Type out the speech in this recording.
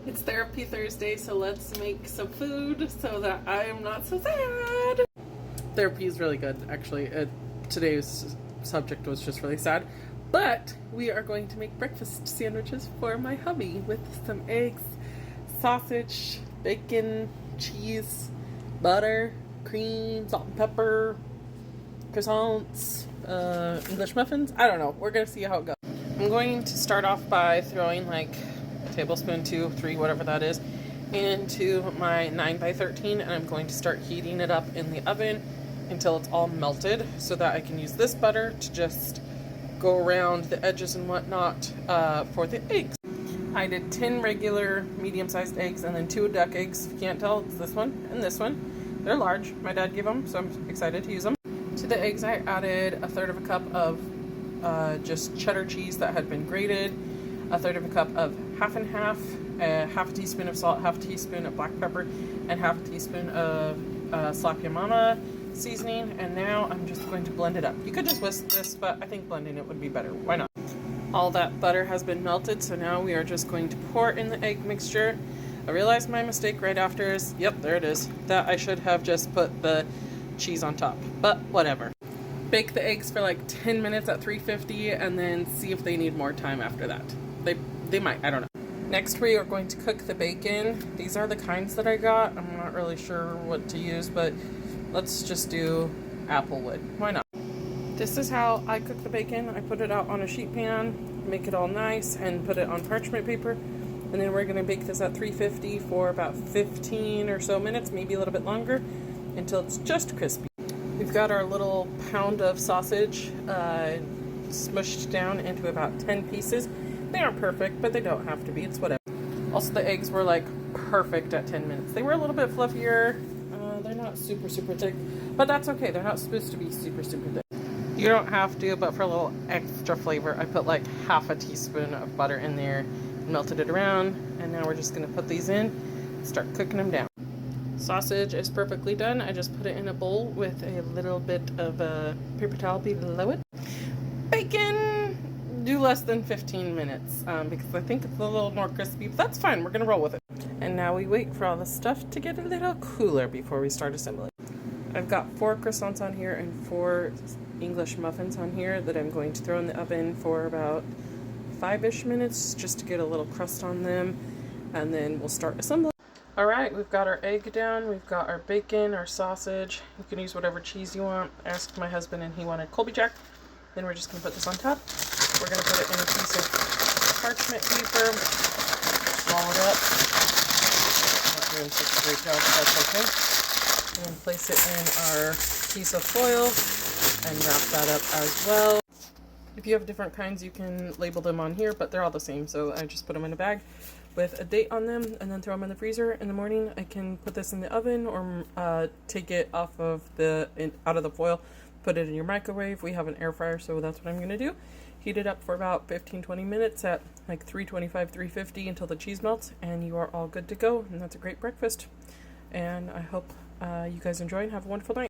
It's Therapy Thursday, so let's make some food so that I am not so sad. Therapy is really good, actually. Today's subject was just really sad. But we are going to make breakfast sandwiches for my hubby with some eggs, sausage, bacon, cheese, butter, cream, salt and pepper, croissants, English muffins. I don't know. We're going to see how it goes. I'm going to start off by throwing like a tablespoon, 2, 3, whatever that is, into my 9x13, and I'm going to start heating it up in the oven until it's all melted so that I can use this butter to just go around the edges and whatnot for the eggs. I did 10 regular medium-sized eggs and then 2 duck eggs. If you can't tell, it's this one and this one. They're large. My dad gave them, so I'm excited to use them. To the eggs, I added 1/3 of a cup of just cheddar cheese that had been grated, 1/3 of a cup of half and half, half a teaspoon of salt, half a teaspoon of black pepper, and half a teaspoon of Slap Your Mama seasoning. And now I'm just going to blend it up. You could just whisk this, but I think blending it would be better. Why not? All that butter has been melted, so now we are just going to pour in the egg mixture. I realized my mistake right after is, yep, there it is, that I should have just put the cheese on top, but whatever. Bake the eggs for like 10 minutes at 350 and then see if they need more time after that. They might, I don't know. Next we are going to cook the bacon. These are the kinds that I got. I'm not really sure what to use, but let's just do applewood. Why not? This is how I cook the bacon. I put it out on a sheet pan, make it all nice, and put it on parchment paper. And then we're gonna bake this at 350 for about 15 or so minutes, maybe a little bit longer, until it's just crispy. We've got our little pound of sausage smushed down into about 10 pieces. They aren't perfect, but they don't have to be. It's whatever. Also, the eggs were like perfect at 10 minutes. They were a little bit fluffier. They're not super thick, but that's okay. They're not supposed to be super thick. You don't have to, but for a little extra flavor, I put like half a teaspoon of butter in there, melted it around, and now we're just gonna put these in, start cooking them down. Sausage is perfectly done. I just put it in a bowl with a little bit of a paper towel below it. Bacon, do less than 15 minutes because I think it's a little more crispy, but that's fine. We're gonna roll with it. And now we wait for all the stuff to get a little cooler before we start assembling. I've got 4 croissants on here and 4 English muffins on here that I'm going to throw in the oven for about 5-ish minutes just to get a little crust on them, and then we'll start assembling. Alright, we've got our egg down, we've got our bacon, our sausage. You can use whatever cheese you want. I asked my husband and he wanted Colby Jack. Then we're just going to put this on top. We're going to put it in a piece of parchment paper, roll it up. Not doing such a great job, but that's okay. And then place it in our piece of foil and wrap that up as well. If you have different kinds, you can label them on here, but they're all the same, so I just put them in a bag with a date on them and then throw them in the freezer. In the morning, I can put this in the oven or take it off of out of the foil, put it in your microwave. We have an air fryer, so that's what I'm gonna do. Heat it up for about 15-20 minutes at like 325, 350 until the cheese melts, and you are all good to go. And that's a great breakfast. And I hope you guys enjoy and have a wonderful night.